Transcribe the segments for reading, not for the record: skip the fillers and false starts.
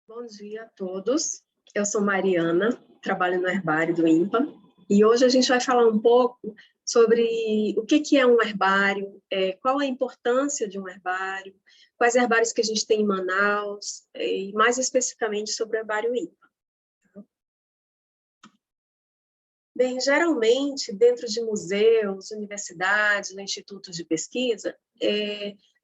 Bom dia a todos. Eu sou Mariana, trabalho no herbário do INPA, e hoje a gente vai falar um pouco sobre o que é um herbário, qual a importância de um herbário, quais herbários que a gente tem em Manaus, e mais especificamente sobre o herbário INPA. Bem, geralmente, dentro de museus, universidades, institutos de pesquisa,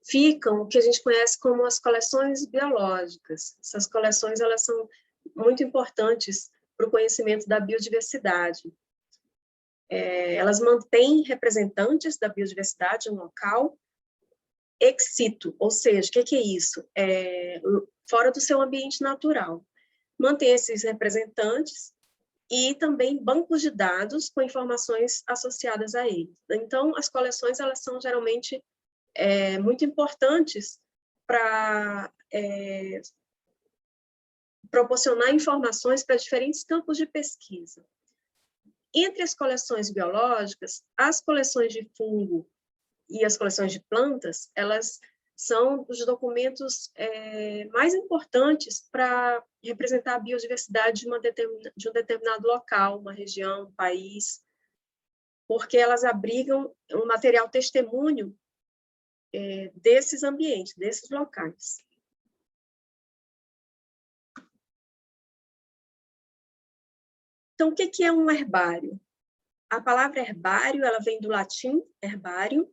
ficam o que a gente conhece como as coleções biológicas. Essas coleções elas são muito importantes para o conhecimento da biodiversidade. Elas mantêm representantes da biodiversidade em um local ex situ, ou seja, o que é isso? Fora do seu ambiente natural. Mantém esses representantes e também bancos de dados com informações associadas a eles. Então, as coleções elas são geralmente muito importantes para proporcionar informações para diferentes campos de pesquisa. Entre as coleções biológicas, as coleções de fungo e as coleções de plantas, elas são os documentos mais importantes para representar a biodiversidade de um determinado local, uma região, um país, porque elas abrigam um material testemunho desses ambientes, desses locais. Então, o que é um herbário? A palavra herbário ela vem do latim herbário,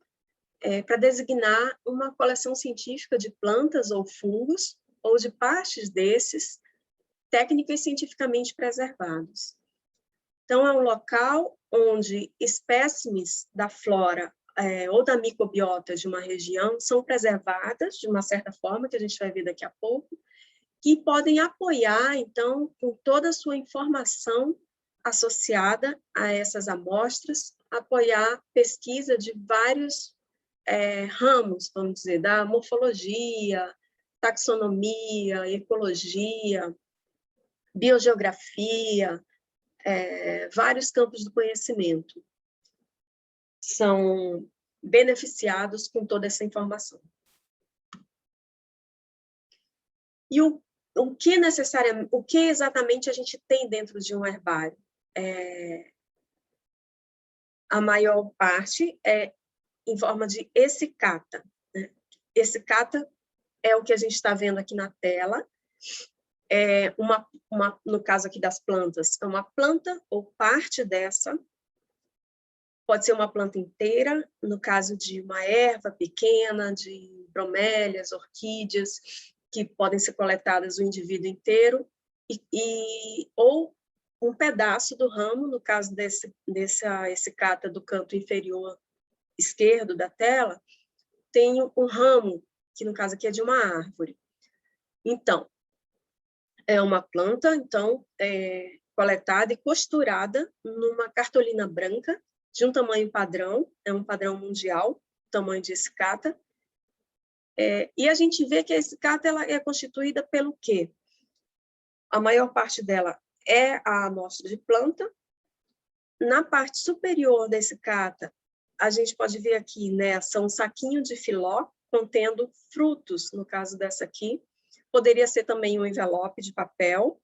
para designar uma coleção científica de plantas ou fungos, ou de partes desses, técnica e cientificamente preservados. Então, é um local onde espécimes da flora ou da microbiota de uma região são preservadas de uma certa forma, que a gente vai ver daqui a pouco, que podem apoiar, então, com toda a sua informação associada a essas amostras, apoiar pesquisa de vários ramos, vamos dizer, da morfologia, taxonomia, ecologia, biogeografia, vários campos do conhecimento são beneficiados com toda essa informação. E o que exatamente a gente tem dentro de um herbário? A maior parte é em forma de essicata. Né? Essicata é o que a gente está vendo aqui na tela. No caso aqui das plantas, é uma planta ou parte dessa. Pode ser uma planta inteira, no caso de uma erva pequena, de bromélias, orquídeas, que podem ser coletadas o indivíduo inteiro, ou um pedaço do ramo, no caso dessa essicata do canto inferior esquerdo da tela, tem um ramo, que no caso aqui é de uma árvore. Então, é uma planta, coletada e costurada numa cartolina branca, de um tamanho padrão, é um padrão mundial, tamanho de essicata. E a gente vê que a essicata ela é constituída pelo quê? A maior parte dela é a amostra de planta. Na parte superior da essicata, a gente pode ver aqui, né, são um saquinho de filó contendo frutos, no caso dessa aqui. Poderia ser também um envelope de papel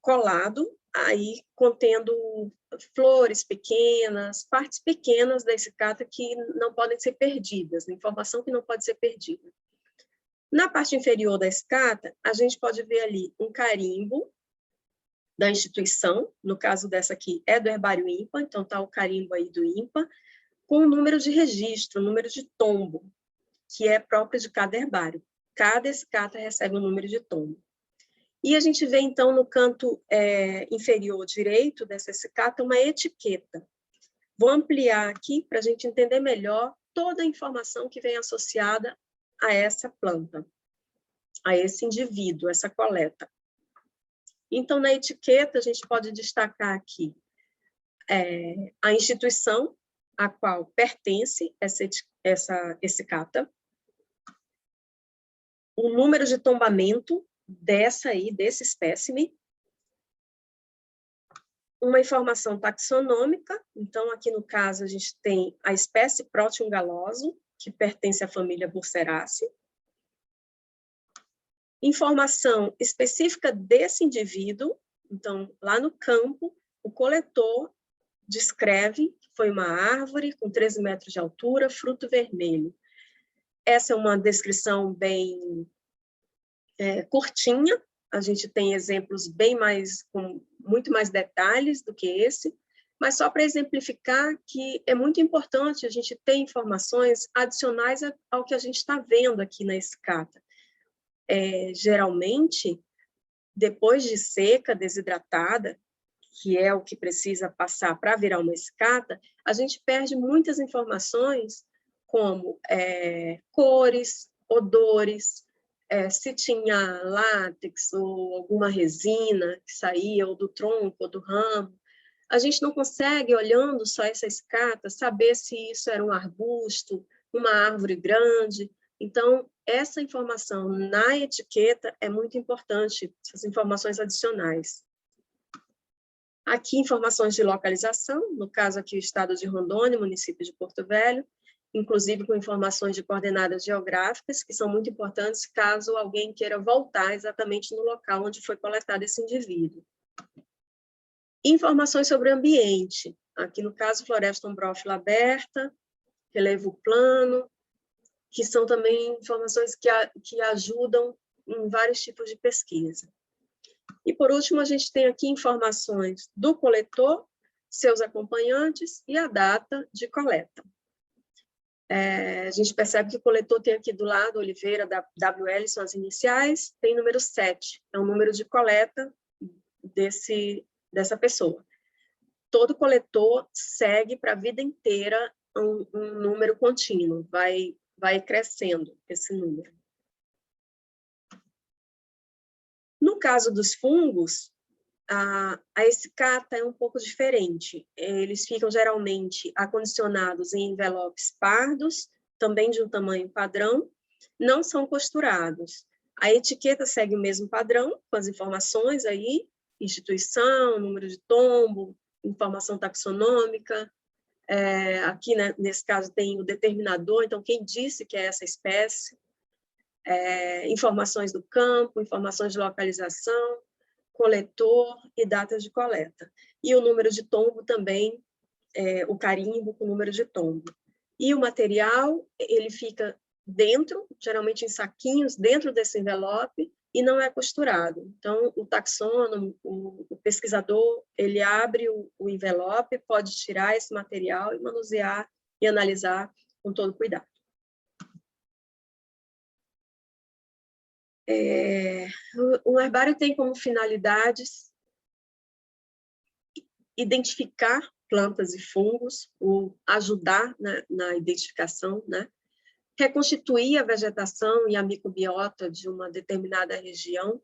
colado, aí contendo flores pequenas, partes pequenas da essicata que não podem ser perdidas, informação que não pode ser perdida. Na parte inferior da essicata, a gente pode ver ali um carimbo da instituição, no caso dessa aqui é do Herbário INPA, então está o carimbo aí do INPA, com o número de registro, o número de tombo, que é próprio de cada herbário. Cada essicata recebe um número de tombo. E a gente vê, então, no canto inferior direito dessa essicata, uma etiqueta. Vou ampliar aqui para a gente entender melhor toda a informação que vem associada a essa planta, a esse indivíduo, essa coleta. Então, na etiqueta, a gente pode destacar aqui a instituição a qual pertence essa essicata, o número de tombamento desse espécime, uma informação taxonômica, então aqui no caso a gente tem a espécie Proteum galoso, que pertence à família Burseraceae, Informação específica desse indivíduo. Então, lá no campo, o coletor descreve que foi uma árvore com 13 metros de altura, fruto vermelho. Essa é uma descrição bem curtinha. A gente tem exemplos com muito mais detalhes do que esse, mas só para exemplificar que é muito importante a gente ter informações adicionais ao que a gente está vendo aqui na escata. Geralmente, depois de seca, desidratada, que é o que precisa passar para virar uma escata, a gente perde muitas informações como cores, odores, se tinha látex ou alguma resina que saía, ou do tronco, ou do ramo. A gente não consegue, olhando só essa escata, saber se isso era um arbusto, uma árvore grande. Então, essa informação na etiqueta é muito importante, essas informações adicionais. Aqui, informações de localização, no caso aqui o estado de Rondônia, município de Porto Velho, inclusive com informações de coordenadas geográficas, que são muito importantes caso alguém queira voltar exatamente no local onde foi coletado esse indivíduo. Informações sobre o ambiente, aqui no caso floresta ombrófila aberta, relevo plano, que são também informações que ajudam em vários tipos de pesquisa. E, por último, a gente tem aqui informações do coletor, seus acompanhantes e a data de coleta. A gente percebe que o coletor tem aqui do lado, Oliveira, WL, são as iniciais, tem número 7, é o número de coleta dessa pessoa. Todo coletor segue para a vida inteira um número contínuo, vai crescendo esse número. No caso dos fungos, a escata é um pouco diferente. Eles ficam geralmente acondicionados em envelopes pardos, também de um tamanho padrão, não são costurados. A etiqueta segue o mesmo padrão, com as informações aí, instituição, número de tombo, informação taxonômica. Aqui, né, nesse caso, tem o determinador, então, quem disse que é essa espécie. Informações do campo, informações de localização, coletor e datas de coleta. E o número de tombo também, o carimbo com o número de tombo. E o material, ele fica dentro, geralmente em saquinhos, dentro desse envelope, e não é costurado. Então, o taxônomo, o pesquisador, ele abre o envelope, pode tirar esse material e manusear e analisar com todo cuidado. O herbário tem como finalidades identificar plantas e fungos, ou ajudar na identificação, né? Reconstituir a vegetação e a microbiota de uma determinada região.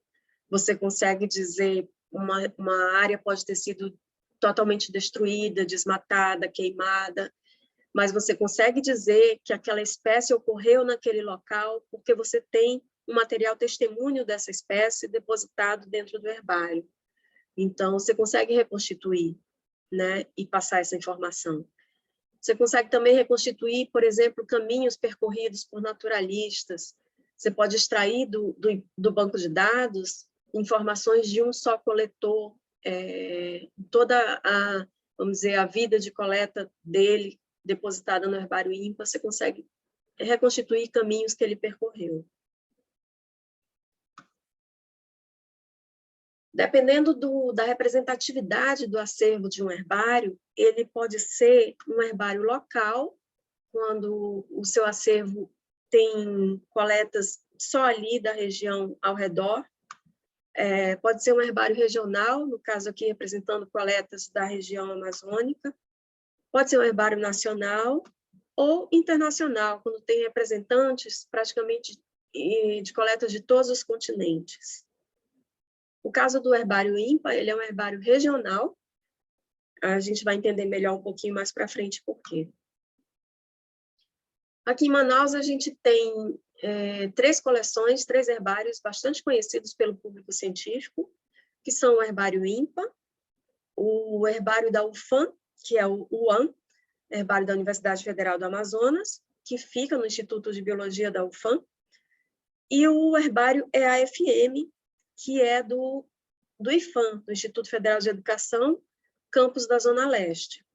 Você consegue dizer, uma área pode ter sido totalmente destruída, desmatada, queimada, mas você consegue dizer que aquela espécie ocorreu naquele local porque você tem um material testemunho dessa espécie depositado dentro do herbário. Então, você consegue reconstituir, né, e passar essa informação. Você consegue também reconstituir, por exemplo, caminhos percorridos por naturalistas. Você pode extrair do banco de dados informações de um só coletor, toda vamos dizer, a vida de coleta dele depositada no herbário INPA, você consegue reconstituir caminhos que ele percorreu. Dependendo da representatividade do acervo de um herbário, ele pode ser um herbário local, quando o seu acervo tem coletas só ali da região ao redor. Pode ser um herbário regional, no caso aqui representando coletas da região amazônica. Pode ser um herbário nacional ou internacional, quando tem representantes praticamente de coletas de todos os continentes. O caso do herbário INPA, ele é um herbário regional. A gente vai entender melhor um pouquinho mais para frente por quê. Aqui em Manaus, a gente tem 3 coleções, 3 herbários bastante conhecidos pelo público científico, que são o herbário INPA, o herbário da UFAM, que é o UAM, herbário da Universidade Federal do Amazonas, que fica no Instituto de Biologia da UFAM, E o herbário é a AFM, que é do IFAM, do Instituto Federal de Educação, campus da Zona Leste.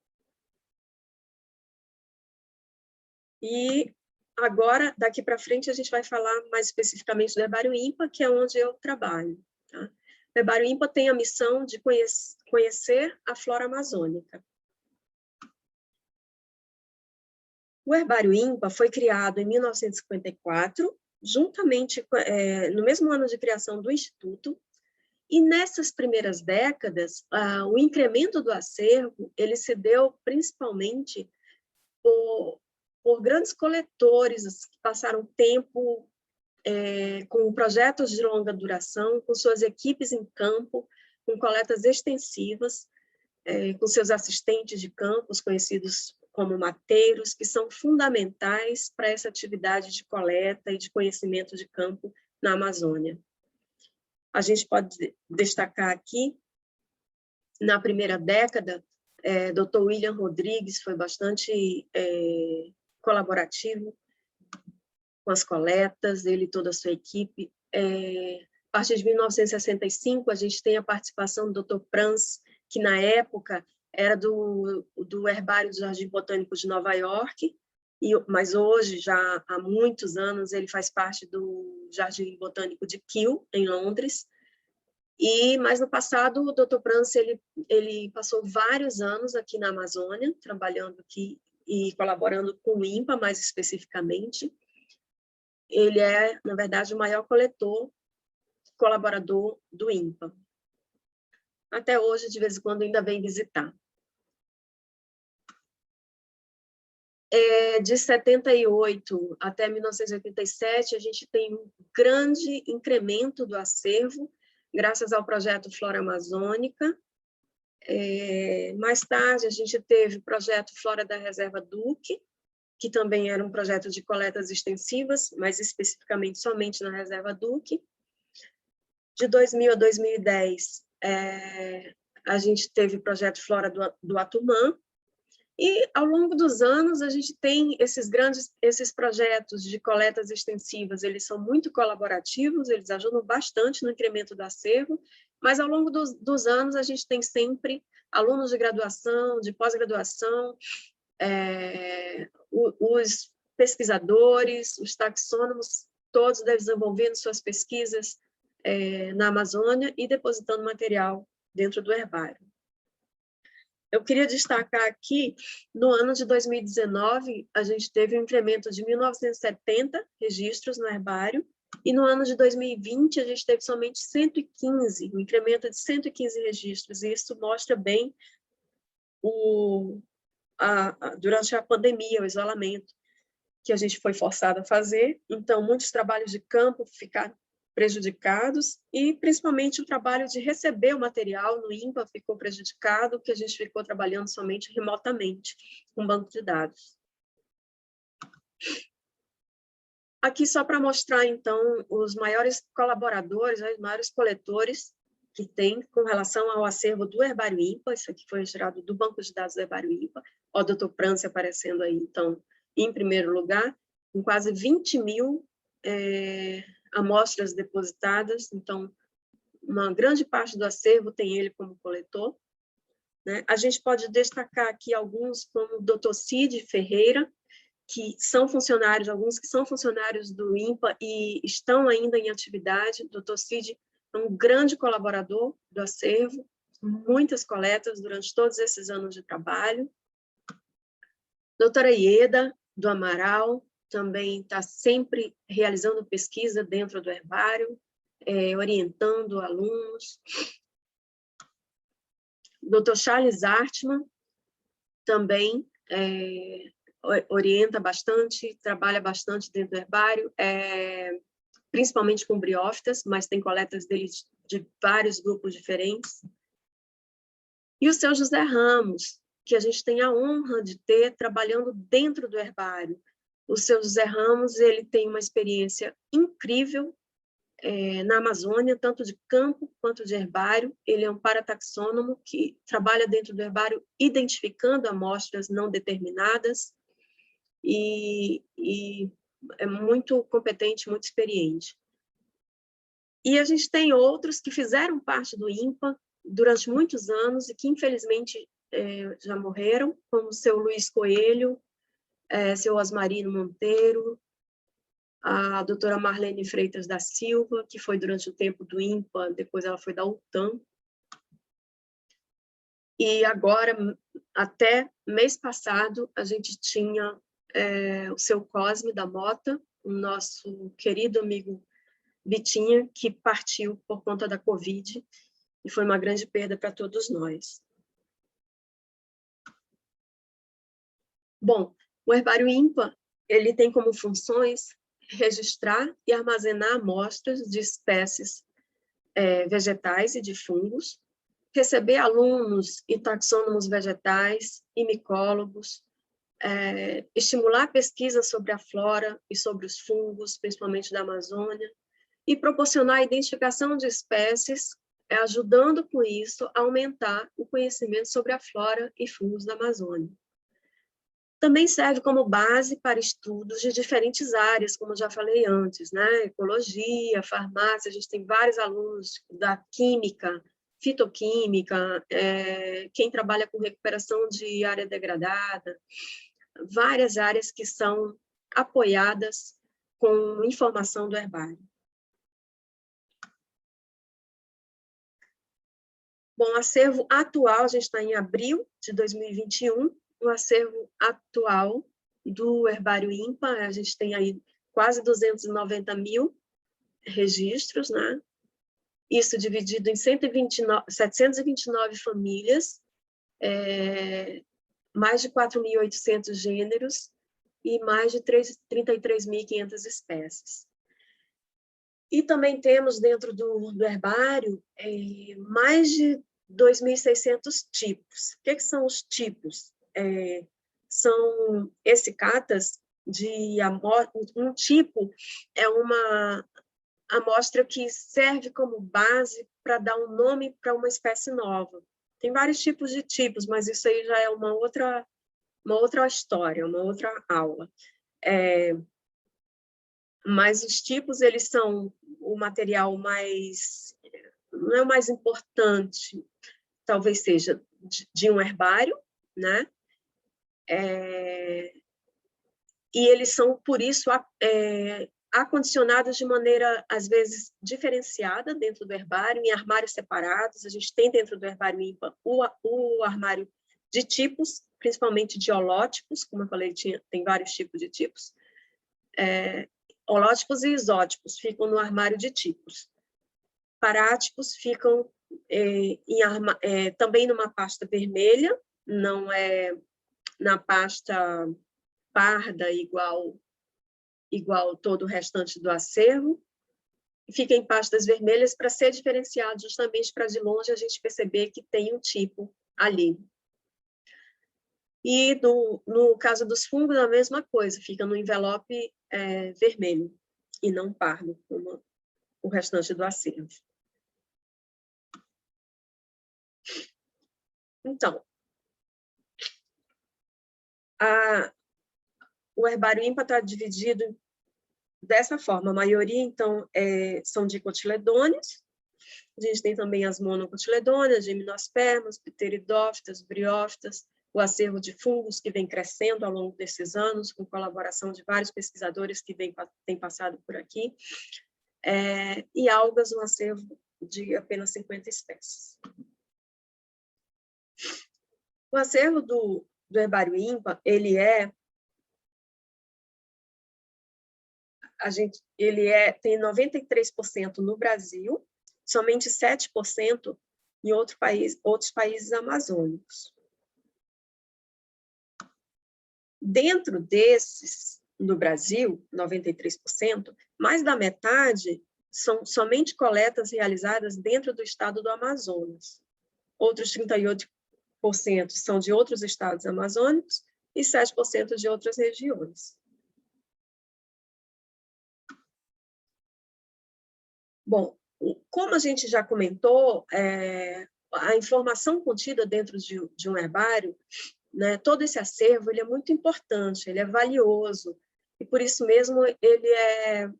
E agora, daqui para frente, a gente vai falar mais especificamente do herbário INPA, que é onde eu trabalho. Tá? O herbário INPA tem a missão de conhecer a flora amazônica. O herbário INPA foi criado em 1954, juntamente no mesmo ano de criação do Instituto, e nessas primeiras décadas, o incremento do acervo ele se deu principalmente por grandes coletores que passaram tempo com projetos de longa duração, com suas equipes em campo, com coletas extensivas, com seus assistentes de campos, conhecidos como mateiros, que são fundamentais para essa atividade de coleta e de conhecimento de campo na Amazônia. A gente pode destacar aqui, na primeira década, Dr. William Rodrigues foi bastante colaborativo com as coletas, ele e toda a sua equipe. A partir de 1965, a gente tem a participação do Dr. Prans, que na época era do Herbário do Jardim Botânico de Nova York, mas hoje, já há muitos anos, ele faz parte do Jardim Botânico de Kew, em Londres. Mas no passado, o Dr. Prans ele passou vários anos aqui na Amazônia, trabalhando aqui e colaborando com o INPA, mais especificamente. Ele é, na verdade, o maior colaborador do INPA. Até hoje, de vez em quando, ainda vem visitar. De 78 até 1987, a gente tem um grande incremento do acervo, graças ao projeto Flora Amazônica. Mais tarde, a gente teve o projeto Flora da Reserva Duque, que também era um projeto de coletas extensivas, mas especificamente somente na Reserva Duque. De 2000 a 2010, a gente teve o projeto Flora do Atumã, e ao longo dos anos a gente tem esses projetos de coletas extensivas, eles são muito colaborativos, eles ajudam bastante no incremento do acervo, mas ao longo dos anos a gente tem sempre alunos de graduação, de pós-graduação, os pesquisadores, os taxônomos, todos desenvolvendo suas pesquisas na Amazônia e depositando material dentro do herbário. Eu queria destacar aqui, no ano de 2019, a gente teve um incremento de 1.970 registros no herbário, e no ano de 2020 a gente teve somente 115, um incremento de 115 registros, e isso mostra bem durante a pandemia, o isolamento, que a gente foi forçado a fazer. Então, muitos trabalhos de campo ficaram prejudicados, e principalmente o trabalho de receber o material no INPA ficou prejudicado, que a gente ficou trabalhando somente remotamente, com banco de dados. Aqui só para mostrar, então, os maiores colaboradores, os maiores coletores que tem com relação ao acervo do Herbário INPA. Isso aqui foi retirado do banco de dados do Herbário INPA. Ó, o Dr. Prance aparecendo aí, então, em primeiro lugar, com quase 20.000 amostras depositadas, então, uma grande parte do acervo tem ele como coletor. Né? A gente pode destacar aqui alguns, como o Dr. Cid Ferreira, que são funcionários, alguns que são funcionários do INPA e estão ainda em atividade. O Dr. Cid é um grande colaborador do acervo, muitas coletas durante todos esses anos de trabalho. Doutora Ieda, do Amaral, também está sempre realizando pesquisa dentro do herbário, orientando alunos. Dr. Charles Artman também orienta bastante, trabalha bastante dentro do herbário, principalmente com briófitas, mas tem coletas dele de vários grupos diferentes. E o seu José Ramos, que a gente tem a honra de ter trabalhando dentro do herbário. O seu José Ramos, ele tem uma experiência incrível na Amazônia, tanto de campo quanto de herbário. Ele é um parataxônomo que trabalha dentro do herbário identificando amostras não determinadas e é muito competente, muito experiente. E a gente tem outros que fizeram parte do INPA durante muitos anos e que, infelizmente, já morreram, como o seu Luiz Coelho, seu Osmarino Monteiro, a doutora Marlene Freitas da Silva, que foi durante o tempo do INPA, depois ela foi da UTAM. E agora, até mês passado, a gente tinha o seu Cosme da Mota, o nosso querido amigo Bitinha, que partiu por conta da Covid, e foi uma grande perda para todos nós. Bom, o Herbário INPA, ele tem como funções registrar e armazenar amostras de espécies vegetais e de fungos, receber alunos e taxônomos vegetais e micólogos, estimular pesquisa sobre a flora e sobre os fungos, principalmente da Amazônia, e proporcionar a identificação de espécies, ajudando com isso a aumentar o conhecimento sobre a flora e fungos da Amazônia. Também serve como base para estudos de diferentes áreas, como eu já falei antes, né? Ecologia, farmácia, a gente tem vários alunos da química, fitoquímica, quem trabalha com recuperação de área degradada, várias áreas que são apoiadas com informação do herbário. Bom, o acervo atual, a gente está em abril de 2021, o acervo atual do Herbário INPA, a gente tem aí quase 290 mil registros, né? Isso dividido em 729 famílias, mais de 4.800 gêneros e mais de 33.500 espécies. E também temos dentro do herbário mais de 2.600 tipos. O que são os tipos? São essicatas de um tipo, é uma amostra que serve como base para dar um nome para uma espécie nova. Tem vários tipos de tipos, mas isso aí já é uma outra história, uma outra aula. Mas os tipos, eles são o material mais, não é o mais importante, talvez seja de um herbário, né? E eles são, por isso, acondicionados de maneira, às vezes, diferenciada dentro do herbário, em armários separados. A gente tem dentro do herbário INPA o armário de tipos, principalmente de holótipos, como eu falei, tem vários tipos de tipos. Holótipos e isótipos ficam no armário de tipos. Parátipos ficam também numa pasta vermelha, não é na pasta parda igual todo o restante do acervo, fica em pastas vermelhas para ser diferenciado, justamente para de longe a gente perceber que tem um tipo ali. E no caso dos fungos, a mesma coisa, fica no envelope vermelho, e não pardo, como o restante do acervo. Então, o herbário INPA está dividido dessa forma. A maioria, então, são dicotiledôneos. A gente tem também as monocotiledôneas, gimnospermas, pteridófitas, briófitas, o acervo de fungos que vem crescendo ao longo desses anos, com colaboração de vários pesquisadores que têm passado por aqui, e algas, um acervo de apenas 50 espécies. O acervo do herbário INPA, tem 93% no Brasil, somente 7% em outros países amazônicos. Dentro desses, no Brasil, 93%, mais da metade são somente coletas realizadas dentro do estado do Amazonas. Outros 38% são de outros estados amazônicos e 7% de outras regiões. Bom, como a gente já comentou, a informação contida dentro de um herbário, né, todo esse acervo, ele é muito importante, ele é valioso, e por isso mesmo ele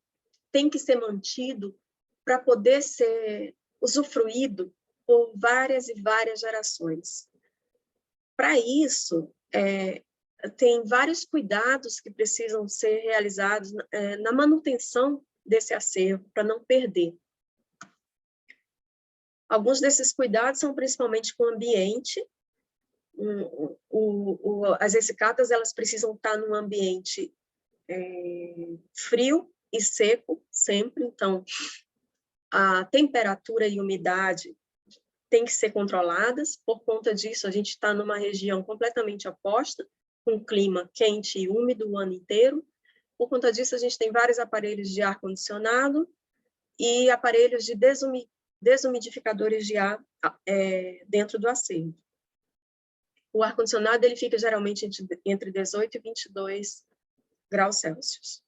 tem que ser mantido para poder ser usufruído por várias e várias gerações. Para isso, tem vários cuidados que precisam ser realizados na manutenção desse acervo, para não perder. Alguns desses cuidados são principalmente com o ambiente. As essicatas, elas precisam estar num ambiente frio e seco, sempre. Então, a temperatura e umidade têm que ser controladas. Por conta disso, a gente está numa região completamente oposta, com um clima quente e úmido o ano inteiro. Por conta disso, a gente tem vários aparelhos de ar-condicionado e aparelhos de desumidificadores de ar dentro do acervo. O ar-condicionado ele fica geralmente entre 18 e 22 graus Celsius.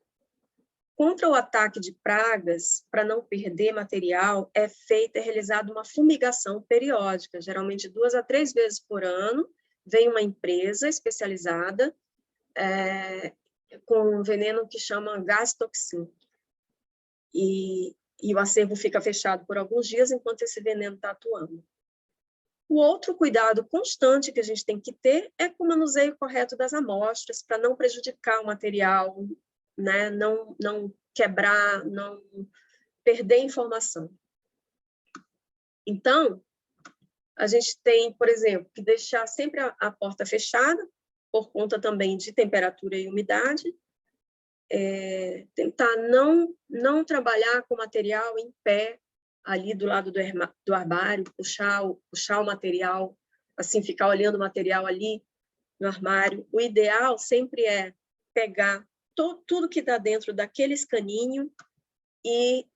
Contra o ataque de pragas, para não perder material, é realizada uma fumigação periódica, geralmente 2 a 3 vezes por ano. Vem uma empresa especializada com um veneno que chama gás toxina. E o acervo fica fechado por alguns dias enquanto esse veneno está atuando. O outro cuidado constante que a gente tem que ter é com o manuseio correto das amostras, para não prejudicar o material, né? Não quebrar, não perder informação. Então, a gente tem, por exemplo, que deixar sempre a porta fechada, por conta também de temperatura e umidade. Tentar não trabalhar com material em pé, ali do lado do armário, puxar o material, assim, ficar olhando o material ali no armário. O ideal sempre é pegar tudo que está dentro daquele escaninho e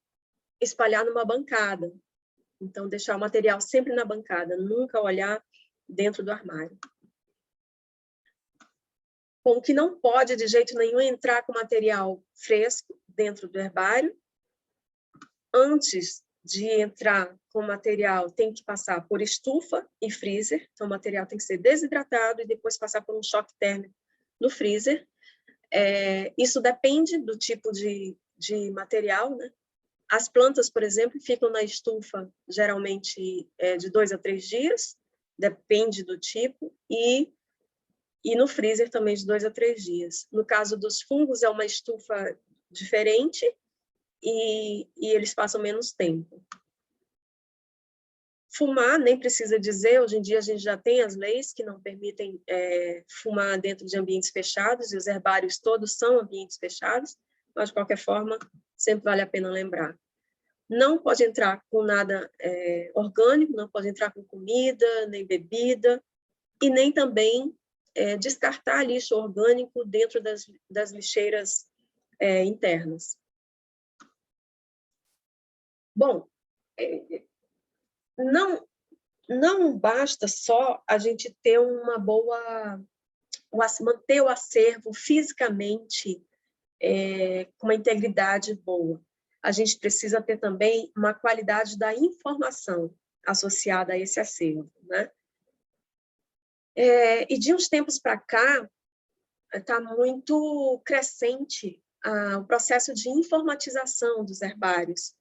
espalhar numa bancada. Então, deixar o material sempre na bancada, nunca olhar dentro do armário. Como que não pode, de jeito nenhum, entrar com material fresco dentro do herbário. Antes de entrar com material, tem que passar por estufa e freezer. Então, o material tem que ser desidratado e depois passar por um choque térmico no freezer. Isso depende do tipo de material, né? As plantas, por exemplo, ficam na estufa geralmente de 2 a 3 dias, depende do tipo, e no freezer também de 2 a 3 dias. No caso dos fungos, é uma estufa diferente e eles passam menos tempo. Fumar, nem precisa dizer, hoje em dia a gente já tem as leis que não permitem fumar dentro de ambientes fechados, e os herbários todos são ambientes fechados, mas de qualquer forma, sempre vale a pena lembrar. Não pode entrar com nada orgânico, não pode entrar com comida, nem bebida, e nem também descartar lixo orgânico dentro das lixeiras internas. Bom, não basta só a gente ter manter o acervo fisicamente com uma integridade boa. A gente precisa ter também uma qualidade da informação associada a esse acervo, né? E de uns tempos para cá, está muito crescente o processo de informatização dos herbários.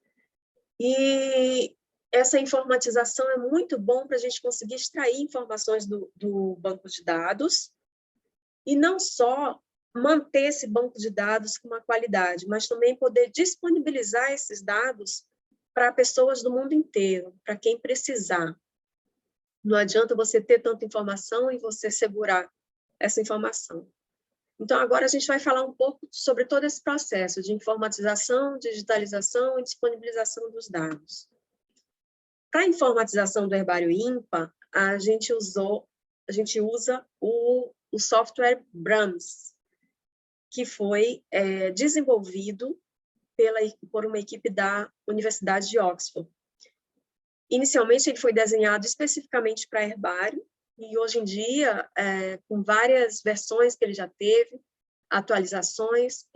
E essa informatização é muito bom para a gente conseguir extrair informações do banco de dados e não só manter esse banco de dados com uma qualidade, mas também poder disponibilizar esses dados para pessoas do mundo inteiro, para quem precisar. Não adianta você ter tanta informação e você segurar essa informação. Então, agora a gente vai falar um pouco sobre todo esse processo de informatização, digitalização e disponibilização dos dados. Para a informatização do herbário INPA, a gente usa o software BRAMS, que foi desenvolvido por uma equipe da Universidade de Oxford. Inicialmente, ele foi desenhado especificamente para herbário, e hoje em dia, com várias versões que ele já teve, atualizações,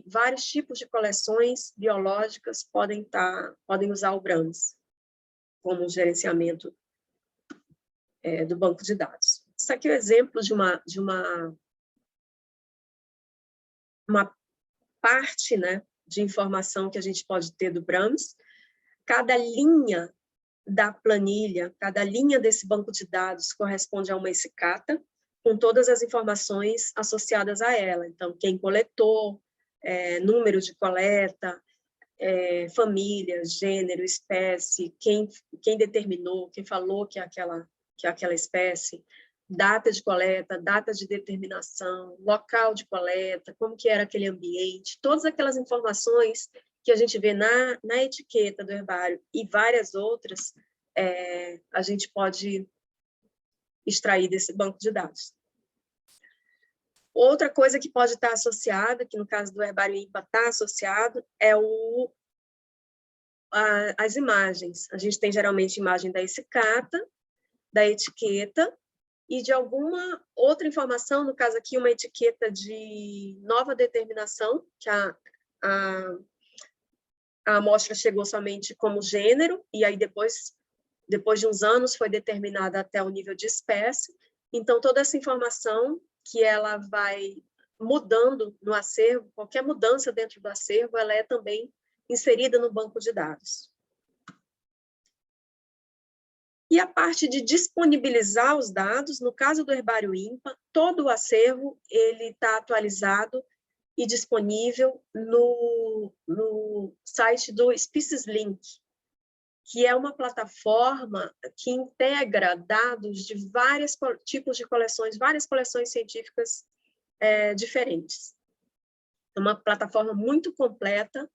vários tipos de coleções biológicas podem usar o BRAMS como gerenciamento do banco de dados. Isso aqui é um exemplo de uma parte, né, de informação que a gente pode ter do BRAMS. Cada linha da planilha, cada linha desse banco de dados corresponde a uma escata, com todas as informações associadas a ela. Então, quem coletou, número de coleta, família, gênero, espécie, quem determinou, quem falou que é aquela espécie, data de coleta, data de determinação, local de coleta, como que era aquele ambiente, todas aquelas informações que a gente vê na etiqueta do herbário e várias outras, a gente pode extrair desse banco de dados. Outra coisa que pode estar associada, que no caso do herbário INPA está associado, é as imagens. A gente tem geralmente imagem da escata, da etiqueta e de alguma outra informação, no caso aqui uma etiqueta de nova determinação, que a amostra chegou somente como gênero, e aí depois de uns anos foi determinada até o nível de espécie. Então, toda essa informação que ela vai mudando no acervo, qualquer mudança dentro do acervo, ela é também inserida no banco de dados. E a parte de disponibilizar os dados, no caso do herbário INPA, todo o acervo está atualizado e disponível no site do SpeciesLink, que é uma plataforma que integra dados de vários tipos de coleções, várias coleções científicas diferentes. É uma plataforma muito completa,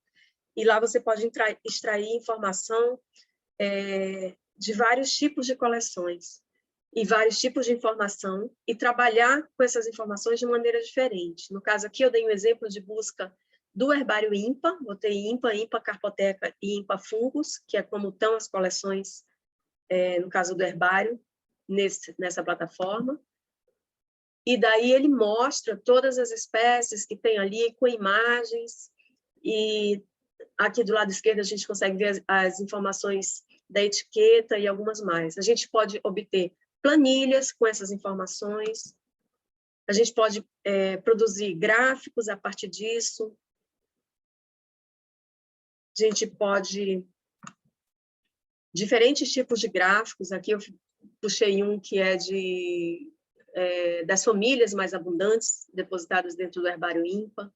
e lá você pode extrair informação de vários tipos de coleções e vários tipos de informação e trabalhar com essas informações de maneira diferente. No caso aqui, eu dei um exemplo de busca do herbário INPA, botei INPA, INPA Carpoteca e INPA Fungos, que é como estão as coleções, no caso do herbário, nessa plataforma. E daí ele mostra todas as espécies que tem ali, com imagens, e aqui do lado esquerdo a gente consegue ver as informações da etiqueta e algumas mais. A gente pode obter planilhas com essas informações, a gente pode produzir gráficos a partir disso, a gente pode... Diferentes tipos de gráficos, aqui eu puxei um que é das famílias mais abundantes, depositadas dentro do herbário INPA.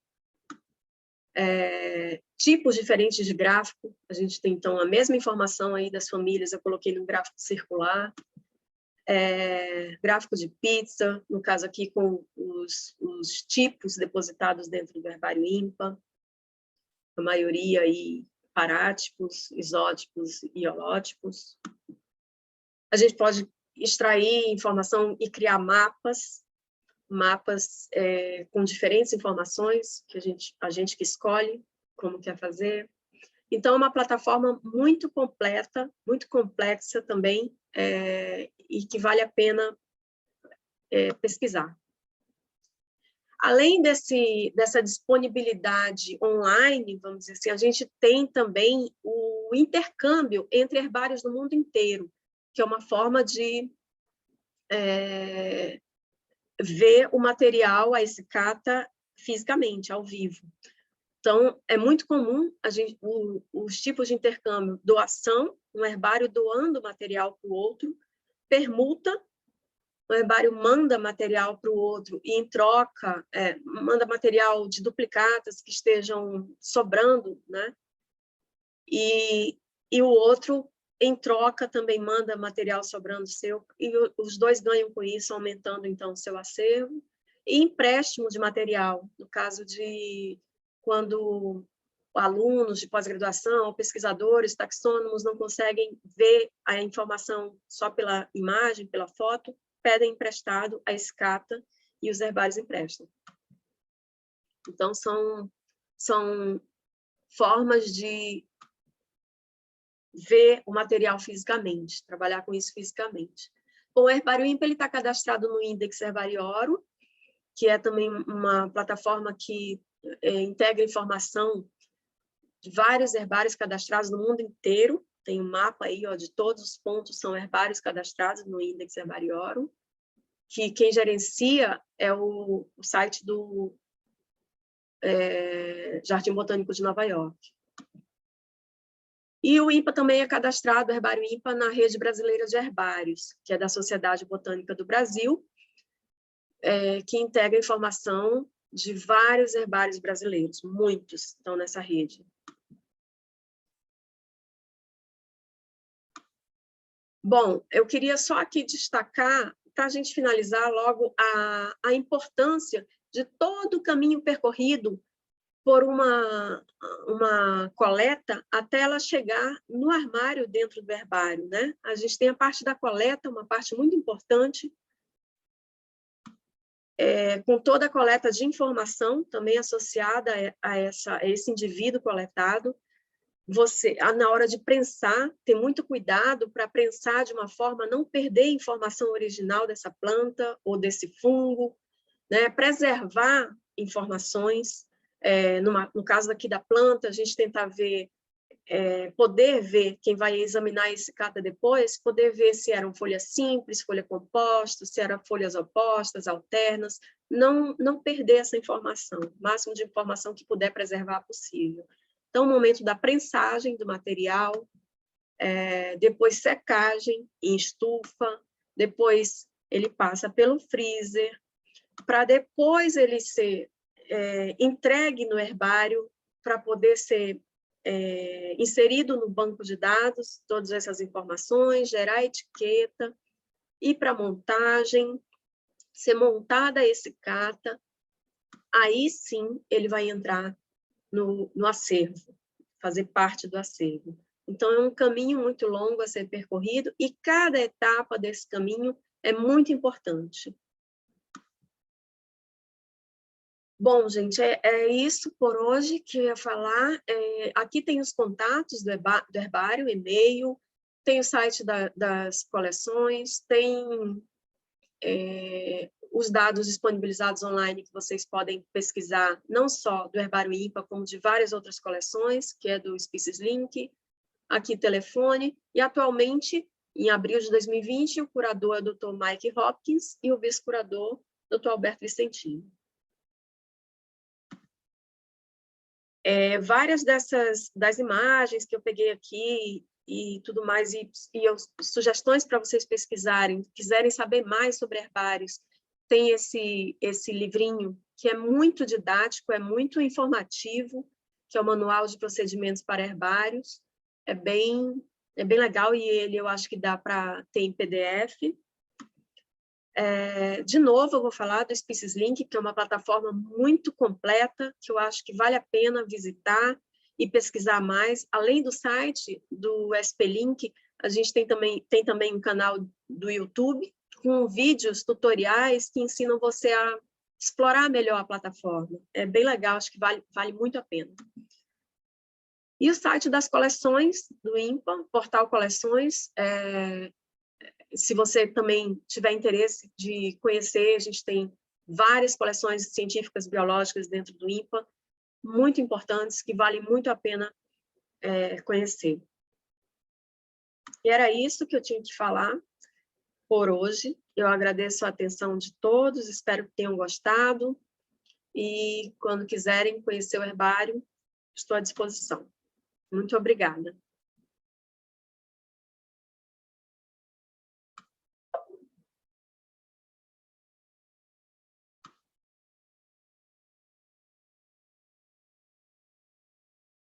Tipos diferentes de gráfico, a gente tem, então, a mesma informação aí das famílias, eu coloquei num gráfico circular, gráfico de pizza, no caso aqui com os tipos depositados dentro do herbário INPA, a maioria aí parátipos, isótipos e holótipos. A gente pode extrair informação e criar mapas com diferentes informações, que a gente que escolhe como quer fazer. Então, é uma plataforma muito completa, muito complexa também, e que vale a pena pesquisar. Além dessa disponibilidade online, vamos dizer assim, a gente tem também o intercâmbio entre herbários do mundo inteiro, que é uma forma de ver o material, a escata, fisicamente, ao vivo. Então, é muito comum os tipos de intercâmbio: doação, um herbário doando material para o outro; permuta, o herbário manda material para o outro e, em troca, manda material de duplicatas que estejam sobrando, né? E o outro, em troca, também manda material sobrando seu, e os dois ganham com isso, aumentando, então, o seu acervo. E empréstimo de material, no caso de quando alunos de pós-graduação, pesquisadores, taxônomos não conseguem ver a informação só pela imagem, pela foto, pedem emprestado a escata e os herbários emprestam. Então, são formas de ver o material fisicamente, trabalhar com isso fisicamente. Bom, o herbário INPA está cadastrado no Index Herbariorum, que é também uma plataforma que integra informação de vários herbários cadastrados no mundo inteiro. Tem um mapa aí, ó, de todos os pontos são herbários cadastrados no Index Herbariorum, que quem gerencia é o site do Jardim Botânico de Nova York. E o INPA também é cadastrado, o Herbário INPA, na Rede Brasileira de Herbários, que é da Sociedade Botânica do Brasil, que integra informação de vários herbários brasileiros, muitos estão nessa rede. Bom, eu queria só aqui destacar, para a gente finalizar logo, a importância de todo o caminho percorrido por uma coleta até ela chegar no armário dentro do herbário, né? A gente tem a parte da coleta, uma parte muito importante, com toda a coleta de informação também associada a esse indivíduo coletado. Você, na hora de prensar, ter muito cuidado para prensar de uma forma a não perder a informação original dessa planta ou desse fungo, né? Preservar informações. No caso aqui da planta, a gente tentar ver, poder ver, quem vai examinar esse cata depois, poder ver se eram folhas simples, folha composta, se eram folhas opostas, alternas, não perder essa informação, o máximo de informação que puder preservar possível. Então, o momento da prensagem do material, depois secagem em estufa, depois ele passa pelo freezer, para depois ele ser entregue no herbário, para poder ser inserido no banco de dados, todas essas informações, gerar etiqueta, ir para montagem, ser montada esse cata, aí sim ele vai entrar no acervo, fazer parte do acervo. Então, é um caminho muito longo a ser percorrido e cada etapa desse caminho é muito importante. Bom, gente, é isso por hoje que eu ia falar. Aqui tem os contatos do herbário, e-mail, tem o site das coleções, tem os dados disponibilizados online que vocês podem pesquisar, não só do Herbário INPA, como de várias outras coleções, que é do Species Link, aqui telefone, e atualmente, em abril de 2020, o curador é o Dr. Mike Hopkins e o vice-curador, Dr. Alberto Vicentino. Várias das imagens que eu peguei aqui e tudo mais, e sugestões para vocês pesquisarem, quiserem saber mais sobre herbários, tem esse livrinho que é muito didático, é muito informativo, que é o Manual de Procedimentos para Herbários. É bem legal e ele eu acho que dá para ter em PDF. De novo, eu vou falar do Species Link, que é uma plataforma muito completa, que eu acho que vale a pena visitar e pesquisar mais. Além do site do SP Link, a gente tem também um canal do YouTube, com vídeos, tutoriais, que ensinam você a explorar melhor a plataforma. É bem legal, acho que vale muito a pena. E o site das coleções do INPA, Portal Coleções, se você também tiver interesse de conhecer, a gente tem várias coleções científicas biológicas dentro do INPA, muito importantes, que valem muito a pena conhecer. E era isso que eu tinha que falar por hoje. Eu agradeço a atenção de todos, espero que tenham gostado. E quando quiserem conhecer o herbário, estou à disposição. Muito obrigada.